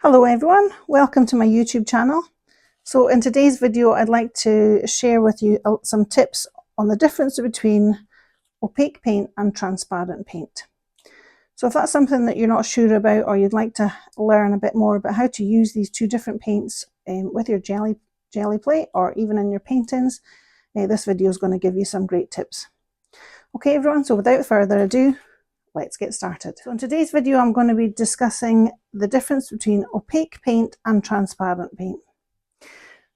Hello everyone, welcome to my YouTube channel. So in today's video I'd like to share with you some tips on the difference between opaque paint and transparent paint. So if that's something that you're not sure about, or you'd like to learn a bit more about how to use these two different paints with your jelly plate or even in your paintings, this video is going to give you some great tips. Okay everyone, so without further ado, let's get started. So in today's video I'm going to be discussing the difference between opaque paint and transparent paint.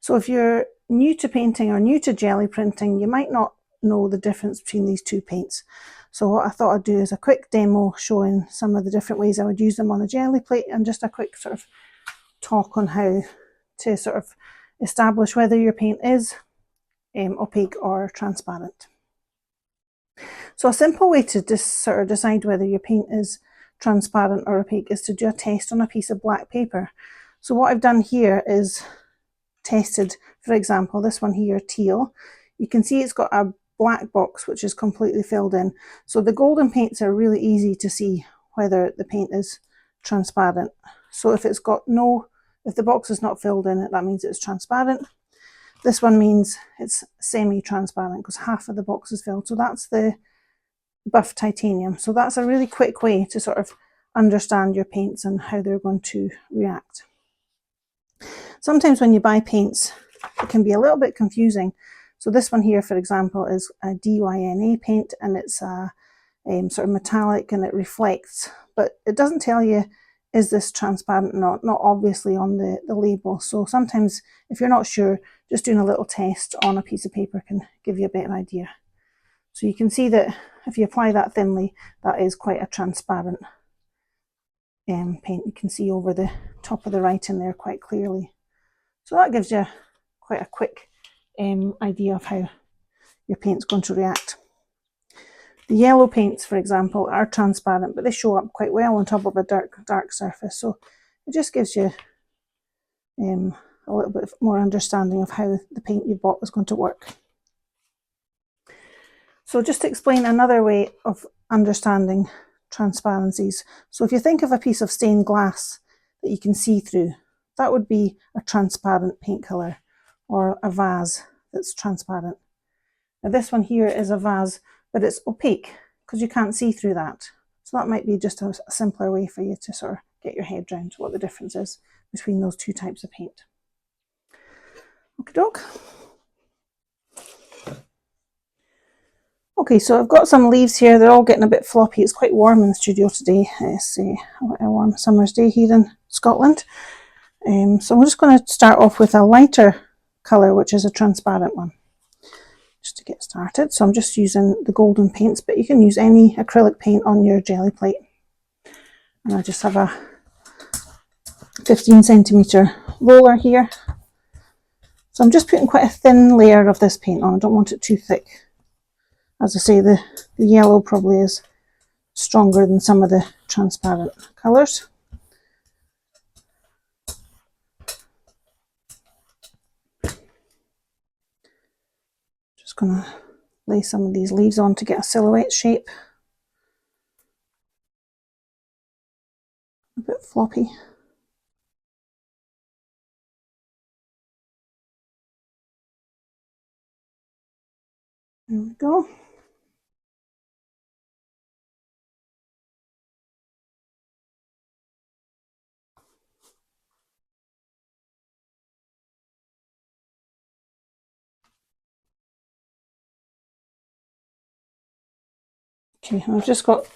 So if you're new to painting or new to jelly printing, you might not know the difference between these two paints. So what I thought I'd do is a quick demo showing some of the different ways I would use them on a jelly plate, and just a quick sort of talk on how to sort of establish whether your paint is opaque or transparent. So a simple way to sort of decide whether your paint is transparent or opaque is to do a test on a piece of black paper. So what I've done here is tested, for example, this one here, teal. You can see it's got a black box which is completely filled in. So the golden paints are really easy to see whether the paint is transparent. So if it's got if the box is not filled in, that means it's transparent. This one means it's semi-transparent because half of the box is filled. So that's the buff titanium. So that's a really quick way to sort of understand your paints and how they're going to react. Sometimes when you buy paints, it can be a little bit confusing. So this one here, for example, is a DYNA paint, and it's a sort of metallic and it reflects, but it doesn't tell you is this transparent or not obviously on the label. So sometimes if you're not sure, just doing a little test on a piece of paper can give you a better idea. So you can see that if you apply that thinly, that is quite a transparent paint. You can see over the top of the writing there quite clearly. So that gives you quite a quick idea of how your paint's going to react. The yellow paints, for example, are transparent, but they show up quite well on top of a dark surface. So it just gives you a little bit more understanding of how the paint you bought is going to work. So just to explain another way of understanding transparencies. So if you think of a piece of stained glass that you can see through, that would be a transparent paint colour, or a vase that's transparent. Now this one here is a vase, but it's opaque because you can't see through that. So that might be just a simpler way for you to sort of get your head around what the difference is between those two types of paint. Okie doke. Okay, so I've got some leaves here. They're all getting a bit floppy. It's quite warm in the studio today. It's a warm summer's day here in Scotland. So I'm just going to start off with a lighter colour, which is a transparent one, just to get started. So I'm just using the golden paints, but you can use any acrylic paint on your jelly plate. And I just have a 15cm roller here. So I'm just putting quite a thin layer of this paint on. I don't want it too thick. As I say, the yellow probably is stronger than some of the transparent colours. Just going to lay some of these leaves on to get a silhouette shape. A bit floppy. There we go. Okay, I've just got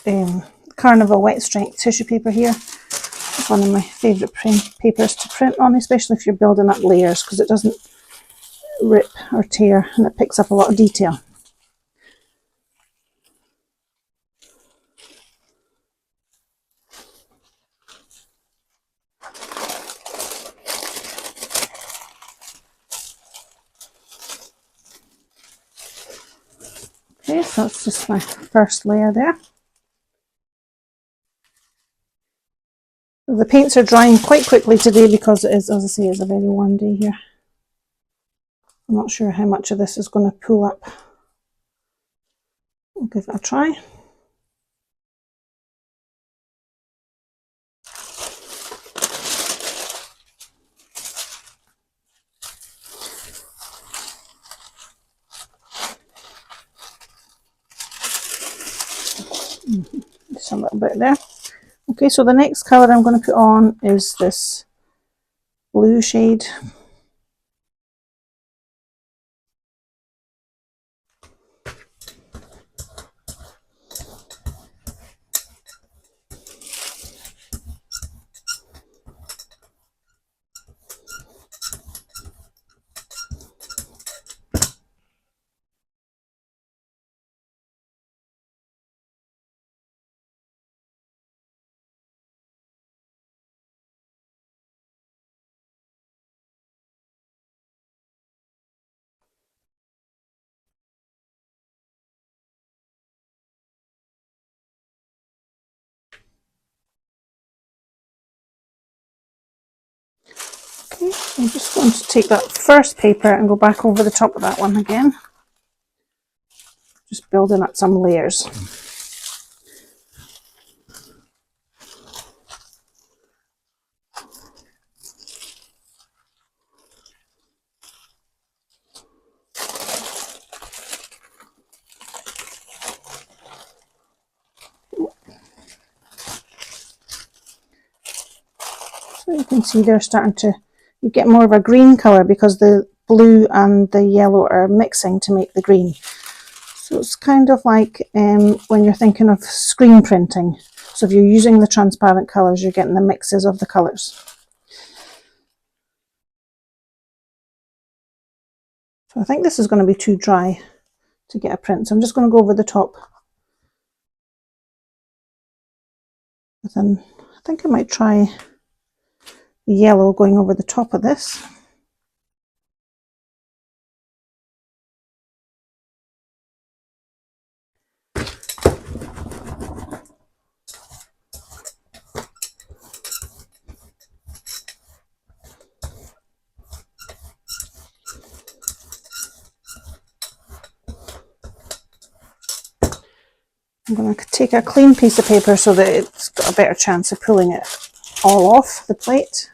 Carnival wet strength tissue paper here. It's one of my favourite papers to print on, especially if you're building up layers, because it doesn't rip or tear and it picks up a lot of detail. Okay, so that's just my first layer there. The paints are drying quite quickly today because it is, as I say, it's a very warm day here. I'm not sure how much of this is going to pull up. We'll give it a try. a little bit there. Okay, so the next colour I'm going to put on is this blue shade. Okay, I'm just going to take that first paper and go back over the top of that one again. Just building up some layers. So you can see they're starting to, you get more of a green colour because the blue and the yellow are mixing to make the green. So it's kind of like when you're thinking of screen printing. So if you're using the transparent colours, you're getting the mixes of the colours. So I think this is going to be too dry to get a print. So I'm just going to go over the top. But then I think I might try the yellow going over the top of this. I'm going to take a clean piece of paper so that it's got a better chance of pulling it all off the plate.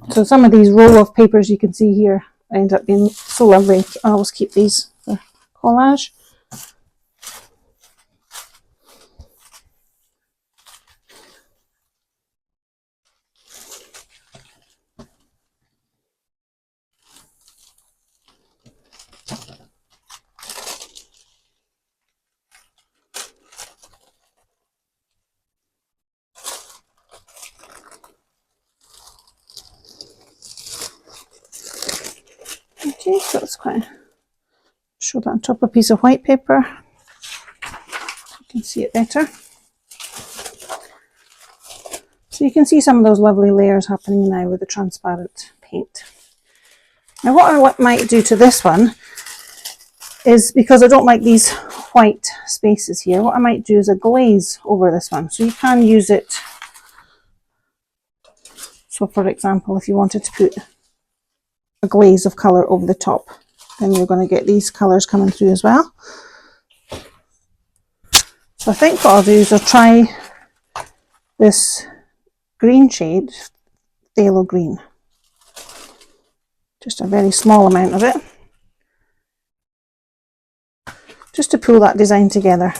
So some of these roll of papers you can see here end up being so lovely. I always keep these for collage. Okay, so it's quite, show that on top of a piece of white paper. You can see it better. So you can see some of those lovely layers happening now with the transparent paint. Now what I might do to this one is, because I don't like these white spaces here, what I might do is a glaze over this one. So you can use it. So for example, if you wanted to put a glaze of colour over the top, then you're going to get these colours coming through as well. So I think what I'll do is I'll try this green shade, phthalo green. Just a very small amount of it. Just to pull that design together.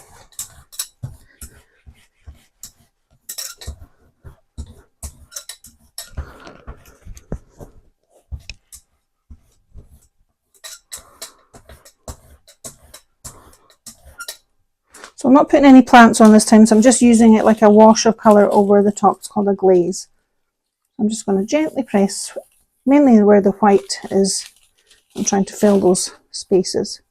So I'm not putting any plants on this time, so I'm just using it like a wash of colour over the top. It's called a glaze. I'm just going to gently press, mainly where the white is. I'm trying to fill those spaces.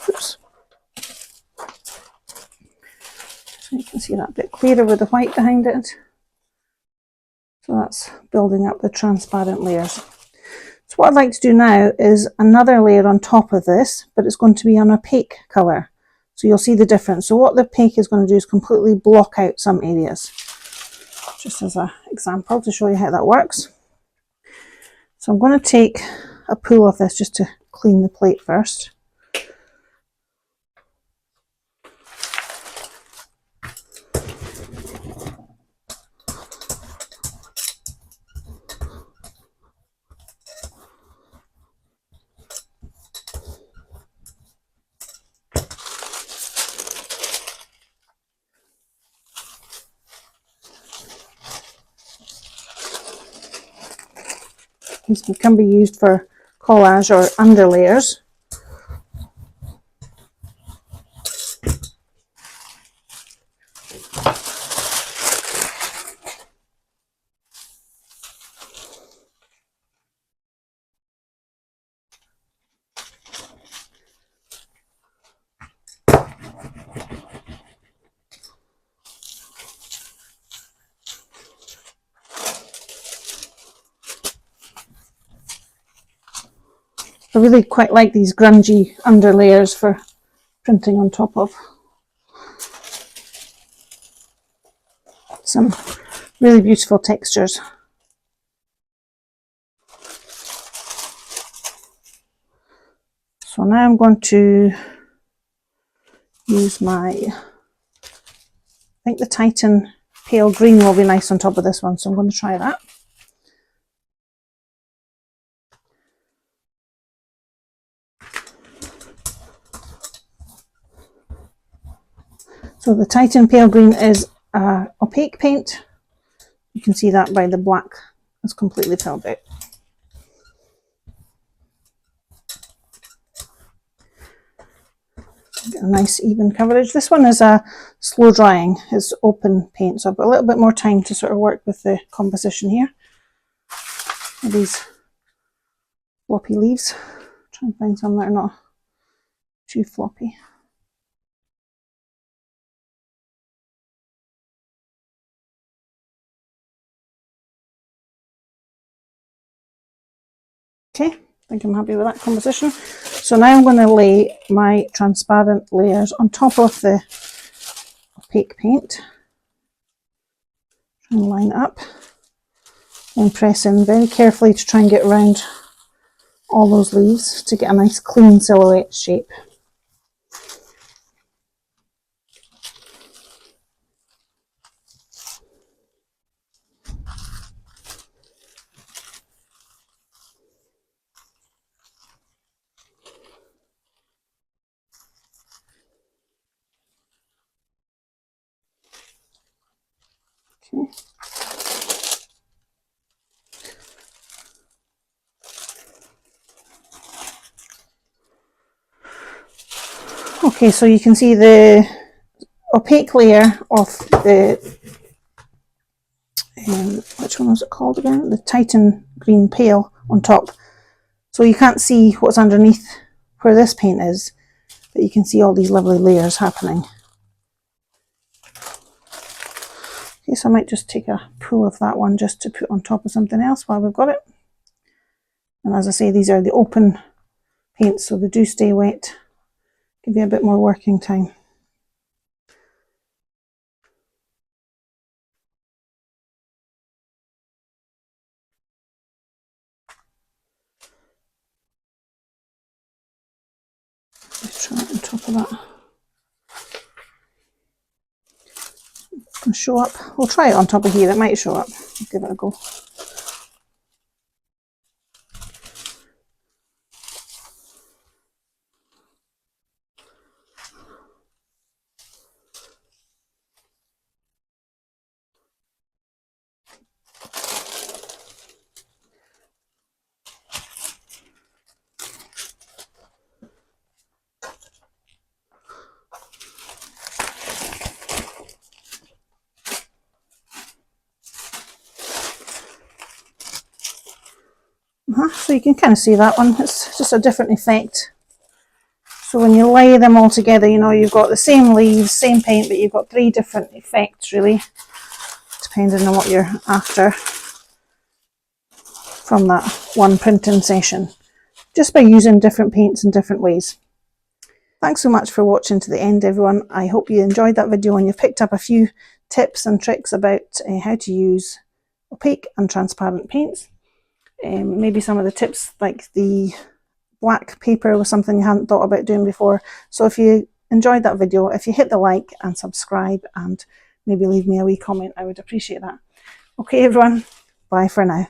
Oops. So you can see that bit clearer with the white behind it. So that's building up the transparent layers. So what I'd like to do now is another layer on top of this, but it's going to be an opaque colour. So you'll see the difference. So what the opaque is going to do is completely block out some areas. Just as an example to show you how that works. So I'm going to take a pool of this just to clean the plate first. These can be used for collage or underlayers. I really quite like these grungy underlayers for printing on top of. Some really beautiful textures. So now I'm going to use my, I think the Titan pale green will be nice on top of this one, so I'm going to try that. So the Titan pale green is opaque paint. You can see that by the black is completely filled out. Get a nice even coverage. This one is a slow drying, it's open paint, so I've got a little bit more time to sort of work with the composition here. These floppy leaves. Try and find some that are not too floppy. Okay, I think I'm happy with that composition. So now I'm going to lay my transparent layers on top of the opaque paint. Try and line it up and press in very carefully to try and get around all those leaves to get a nice clean silhouette shape. Okay. Okay, so you can see the opaque layer of the, which one was it called again? The Titan green pale on top. So you can't see what's underneath where this paint is, but you can see all these lovely layers happening. Okay, so I might just take a pull of that one just to put on top of something else while we've got it. And as I say, these are the open paints, so they do stay wet. Give you a bit more working time. Let's try it on top of that. It'll show up. We'll try it on top of here, it might show up. I'll give it a go. So you can kind of see that one, it's just a different effect. So when you lay them all together, you know, you've got the same leaves, same paint, but you've got three different effects really, depending on what you're after from that one printing session, just by using different paints in different ways. Thanks so much for watching to the end, everyone. I hope you enjoyed that video and you've picked up a few tips and tricks about how to use opaque and transparent paints. Maybe some of the tips, like the black paper, was something you hadn't thought about doing before. So if you enjoyed that video, if you hit the like and subscribe and maybe leave me a wee comment, I would appreciate that. Okay everyone, bye for now.